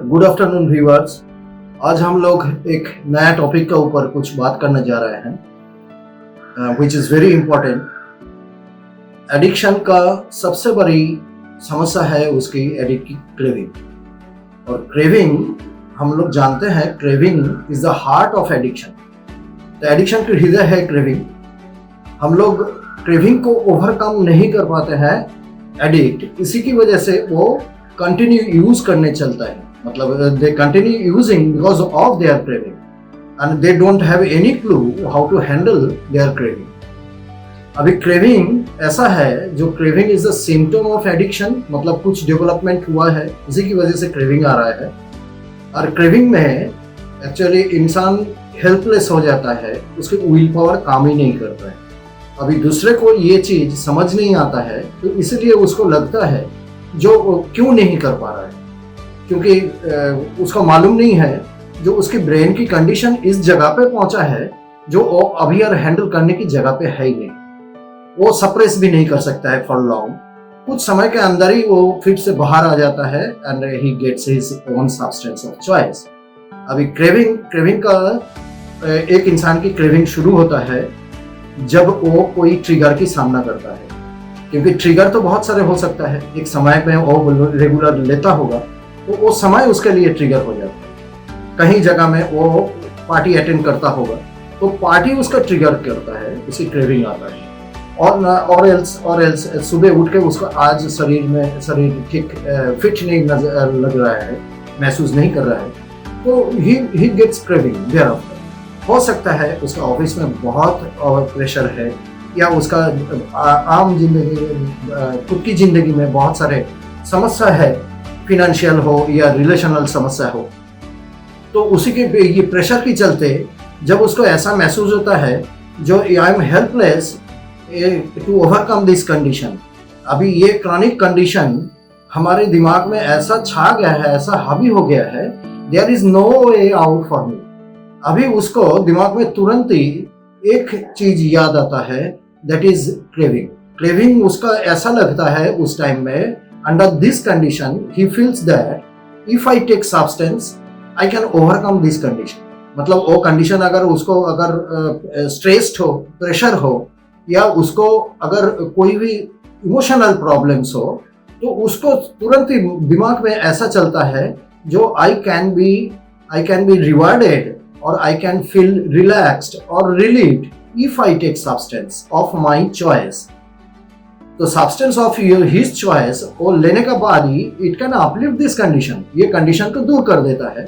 Good afternoon viewers. आज हम लोग एक नया टॉपिक के ऊपर कुछ बात करने जा रहे हैं which is very important. Addiction का सबसे बड़ी समस्या है उसकी एडिक्टिव क्रेविंग। और क्रेविंग हम लोग जानते हैं, craving is the heart of addiction. तो एडिक्शन की हृदय है क्रेविंग। हम लोग क्रेविंग को ओवरकम नहीं कर पाते हैं एडिक्ट, इसी की वजह से वो कंटिन्यू यूज करने चलता है। मतलब they continue using because of their craving and they don't have any clue how to handle their craving. अभी क्रेविंग ऐसा है, जो craving is the symptom of addiction, मतलब कुछ डेवलपमेंट हुआ है इसी की वजह से क्रेविंग आ रहा है। और क्रेविंग में एक्चुअली इंसान हेल्पलेस हो जाता है, उसकी विल पावर काम ही नहीं करता है। अभी दूसरे को ये चीज समझ नहीं आता है, तो इसलिए उसको लगता है जो क्यों नहीं कर पा रहा है, क्योंकि उसको मालूम नहीं है जो उसकी ब्रेन की कंडीशन इस जगह पे पहुंचा है जो वो अभी और हैंडल करने की जगह पे है ही नहीं। वो सप्रेस भी नहीं कर सकता है फॉर लॉन्ग, कुछ समय के अंदर ही वो फिर से बाहर आ जाता है and he gets his own substance of choice. अभी क्रेविंग का एक इंसान की क्रेविंग शुरू होता है जब वो कोई ट्रिगर की सामना करता है, क्योंकि ट्रिगर तो बहुत सारे हो सकता है। एक समय पे वो रेगुलर लेता होगा तो वो समय उसके लिए ट्रिगर हो जाता है। कहीं जगह में वो पार्टी अटेंड करता होगा तो पार्टी उसका ट्रिगर करता है, उसी क्रेविंग आता है। और एल्स सुबह उठ के उसको आज शरीर ठीक फिट नहीं लग रहा है, महसूस नहीं कर रहा है, तो he gets craving thereafter. हो सकता है उसका ऑफिस में बहुत प्रेशर है, या उसका आम जिंदगी खुद की जिंदगी में बहुत सारे समस्या है, फिनेंशियल हो या रिलेशनल समस्या हो, तो उसी के ये प्रेशर के चलते जब उसको ऐसा महसूस होता है जो I am helpless to overcome this condition. अभी ये क्रॉनिक कंडीशन हमारे दिमाग में ऐसा छा गया है, ऐसा हावी हो गया है, there is no way out for me. अभी उसको दिमाग में तुरंत ही एक चीज याद आता है, दैट इज क्रेविंग। क्रेविंग उसका ऐसा लगता है उस टाइम में, under this condition he feels that if I take substance I can overcome this condition. मतलब वो कंडीशन अगर उसको अगर स्ट्रेस्ड हो, प्रेशर हो, या उसको अगर कोई भी इमोशनल प्रॉब्लम्स हो, तो उसको तुरंत ही दिमाग में ऐसा चलता है जो I can be rewarded or I can feel relaxed or relieved if I take substance of my choice. तो substance of his choice वो लेने के बाद ही it can uplift this condition, ये कंडीशन को दूर कर देता है।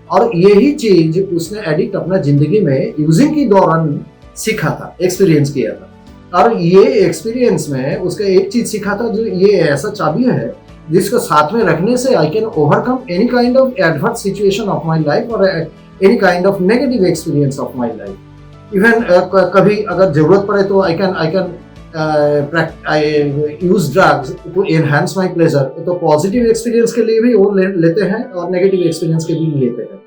और यही चीज उसने एडिक्ट अपना जिंदगी में यूजिंग के दौरान सीखा था, एक्सपीरियंस किया था। और ये एक्सपीरियंस में उसका एक चीज सीखा था, जो ये ऐसा चाबी है जिसको साथ में रखने से आई can overcome any kind of adverse situation of my life और any kind of negative experience of my life. Even कभी अगर जरूरत पड़े तो I can use drugs to enhance my pleasure. तो पॉजिटिव एक्सपीरियंस के लिए भी वो लेते हैं और नेगेटिव एक्सपीरियंस के भी लेते हैं।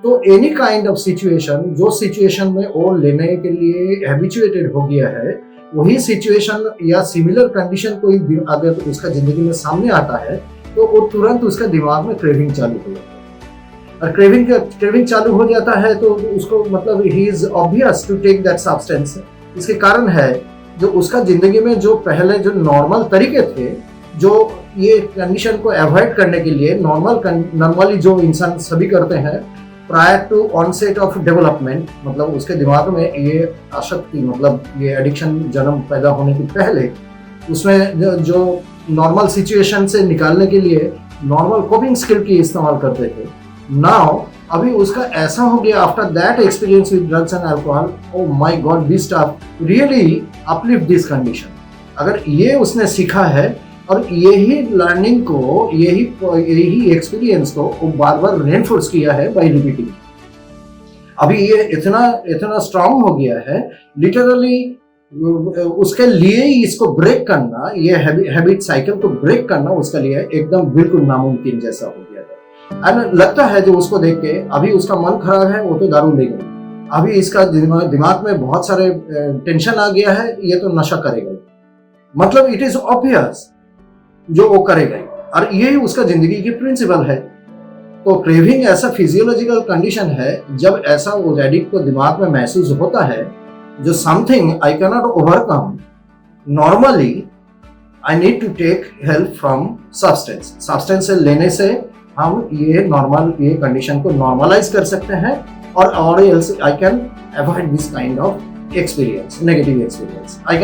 तो एनी काइंड ऑफ सिचुएशन, जो सिचुएशन में वो लेने के लिए हैबिचुएटेड हो गया है, वही सिचुएशन या सिमिलर कंडीशन कोई अगर उसका जिंदगी में सामने आता है तो वो तुरंत उसका दिमाग में क्रेविंग चालू हो जाता है। और क्रेविंग चालू हो जाता है तो उसको मतलब he is obvious to take that substance. इसके कारण है जो उसका जिंदगी में जो पहले जो नॉर्मल तरीके थे, जो ये कंडीशन को अवॉइड करने के लिए नॉर्मली जो इंसान सभी करते हैं prior to onset of development, मतलब उसके दिमाग में ये आसक्ति, मतलब ये एडिक्शन जन्म पैदा होने के पहले उसमें जो नॉर्मल सिचुएशन से निकालने के लिए नॉर्मल कोपिंग स्किल की इस्तेमाल करते थे। नाउ अभी उसका ऐसा हो गया after that experience with drugs and alcohol, oh my God, this stuff really uplift this condition. अगर ये उसने सीखा है और यही लर्निंग को, यही एक्सपीरियंस को वो बार बार रेनफोर्स किया है बाय रिपीटिंग। अभी ये इतना स्ट्रांग हो गया है, लिटरली उसके लिए इसको ब्रेक करना, ये हैबिट साइकिल को ब्रेक करना उसके लिए एकदम बिल्कुल नामुमकिन जैसा हो गया। एंड लगता है जो उसको देख के अभी उसका मन खराब है, वो तो दारू ले गई, अभी इसका दिमाग में बहुत सारे टेंशन आ गया है, ये तो नशा करेगा। मतलब इट इज ऑब्वियस जो वो करेगा, और ये उसका जिंदगी की प्रिंसिपल है। तो क्रेविंग ऐसा फिजियोलॉजिकल कंडीशन है जब ऐसा उस एडिक्ट को दिमाग में महसूस होता है जो something I can not overcome normally, I need to take help from substance. Substance से लेने से हम ये कंडीशन को नॉर्मलाइज कर सकते हैं और else I can avoid this kind of experience, negative experience. I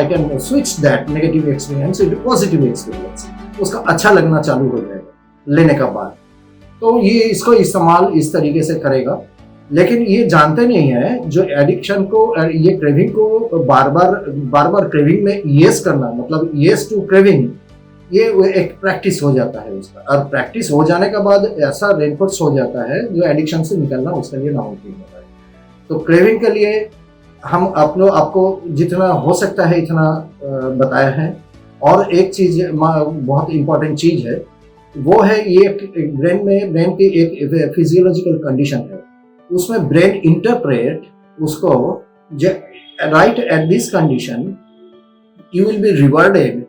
can switch that negative experience into positive experience. उसका अच्छा लगना चालू हो जाएगा लेने का बाद। तो ये इसको इस्तेमाल इस तरीके से करेगा, लेकिन ये जानते नहीं है जो एडिक्शन को, ये क्रेविंग को बार बार क्रेविंग में यस करना, मतलब यस टू क्रेविंग, ये एक प्रैक्टिस हो जाता है उसका। और प्रैक्टिस हो जाने के बाद ऐसा रेनफोर्स हो जाता है जो एडिक्शन से निकलना उसके लिए नामुमकिन होता है। तो क्रेविंग के लिए हम आपको जितना हो सकता है इतना बताया है। और एक चीज बहुत इंपॉर्टेंट चीज है, वो है ये ब्रेन की एक फिजियोलॉजिकल कंडीशन है। उसमें ब्रेन इंटरप्रेट उसको, right at this condition you will be rewarded,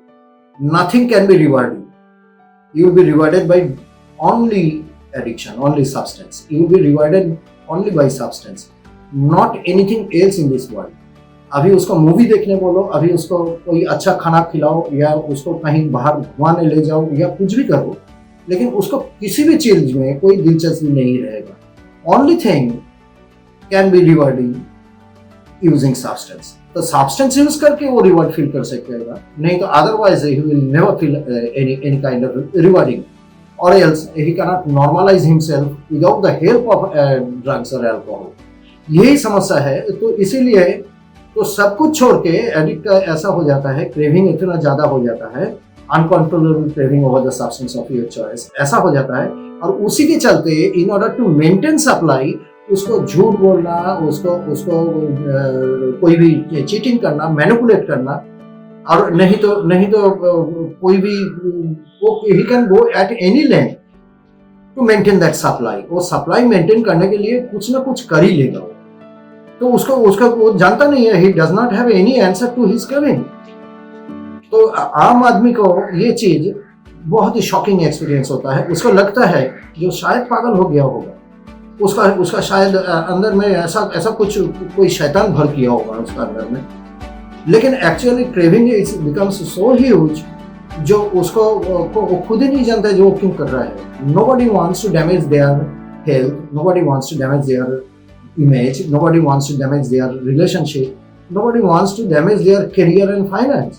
nothing can be reward you will be rewarded by only addiction, only substance. You will be rewarded only by substance, not anything else in this world. अभी उसको movie देखने बोलो, अभी उसको कोई अच्छा खाना खिलाओ, या उसको कहीं बाहर घुमाने ले जाओ, या कुछ भी करो, लेकिन उसको किसी भी चीज में कोई दिलचस्पी नहीं रहेगा। Only thing can be rewarding using substance. तो सब्सटेंस यूज करके वो रिवार्ड फील कर सकेगा, नहीं तो otherwise he will never feel any kind of rewarding, और else he can not normalize himself without the help of drugs और alcohol. यही समस्या है। तो इसीलिए तो सब कुछ छोड़ के एडिक्ट का ऐसा हो जाता है, क्रेविंग इतना ज्यादा हो जाता है, uncontrollable craving over the substance of your choice, ऐसा हो जाता है। और उसी के चलते in order to maintain supply उसको झूठ बोलना, उसको कोई भी चीटिंग करना, मैनिपुलेट करना, और नहीं तो कोई भी he can go at any length to maintain that supply. वो सप्लाई मेंटेन करने के लिए कुछ ना कुछ कर ही लेगा। तो उसका वो जानता नहीं है, he does not have any answer to his craving. तो आम आदमी को ये चीज बहुत ही शॉकिंग एक्सपीरियंस होता है। उसको लगता है जो शायद पागल हो गया होगा, उसका शायद अंदर में ऐसा कुछ कोई शैतान भर किया होगा उसका अंदर में। लेकिन actually craving is becomes so huge जो उसको खुद ही नहीं जानता जो वो क्यों कर रहा है। Nobody wants to damage their health, nobody wants to damage their image, nobody wants to damage their relationship, nobody wants to damage their career and finance।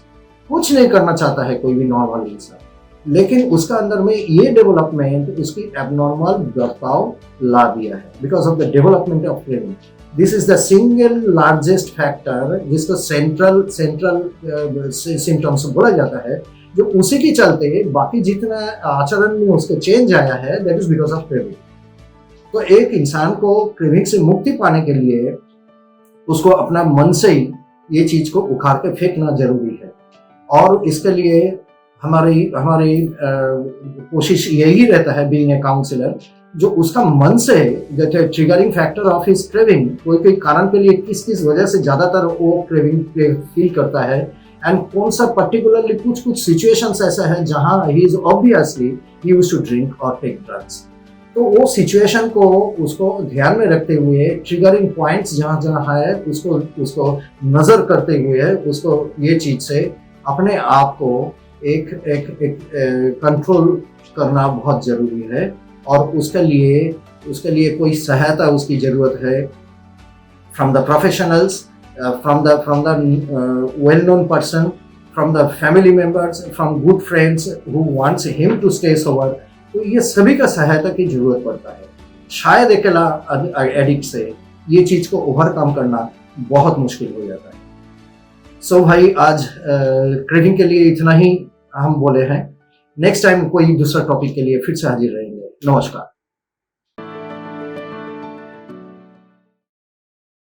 कुछ नहीं करना चाहता है कोई भी नॉर्मल इंसान, लेकिन उसका अंदर में ये डेवलपमेंट उसकी एबनॉर्मल बर्ताव ला दिया है because of the development of craving. This is the single largest factor जिसको सेंट्रल सिम्टम्स बोला जाता है, जो उसी के चलते बाकी जितना आचरण में उसके चेंज आया है, that is because of craving. तो एक इंसान को क्रेविंग से मुक्ति पाने के लिए उसको अपना मन से ही ये चीज को उखाड़ के फेंकना जरूरी है। और इसके लिए हमारी कोशिश यही रहता है बीइंग ए काउंसलर, जो उसका मन से triggering factor of his craving, कोई कारण के लिए किस वजह से ज्यादातर वो क्रेविंग फील करता है, एंड कौन सा पर्टिकुलरली कुछ सिचुएशंस ऐसा है जहां he is obviously he used to drink और टेक ड्रग्स। तो वो सिचुएशन को उसको ध्यान में रखते हुए, ट्रिगरिंग पॉइंट्स जहाँ है उसको नजर करते हुए उसको ये चीज से अपने आप को एक कंट्रोल करना बहुत जरूरी है। और उसके लिए कोई सहायता उसकी जरूरत है from the professionals, from the well known person, from the family members, from good friends who wants him to stay sober. तो ये सभी का सहायता की जरूरत पड़ता है। शायद अकेला एडिक्ट से ये चीज को ओवरकम करना बहुत मुश्किल हो जाता है। सो भाई, आज क्रेविंग के लिए इतना ही हम बोले हैं। नेक्स्ट टाइम कोई दूसरा टॉपिक के लिए फिर से हाजिर रहेंगे। नमस्कार।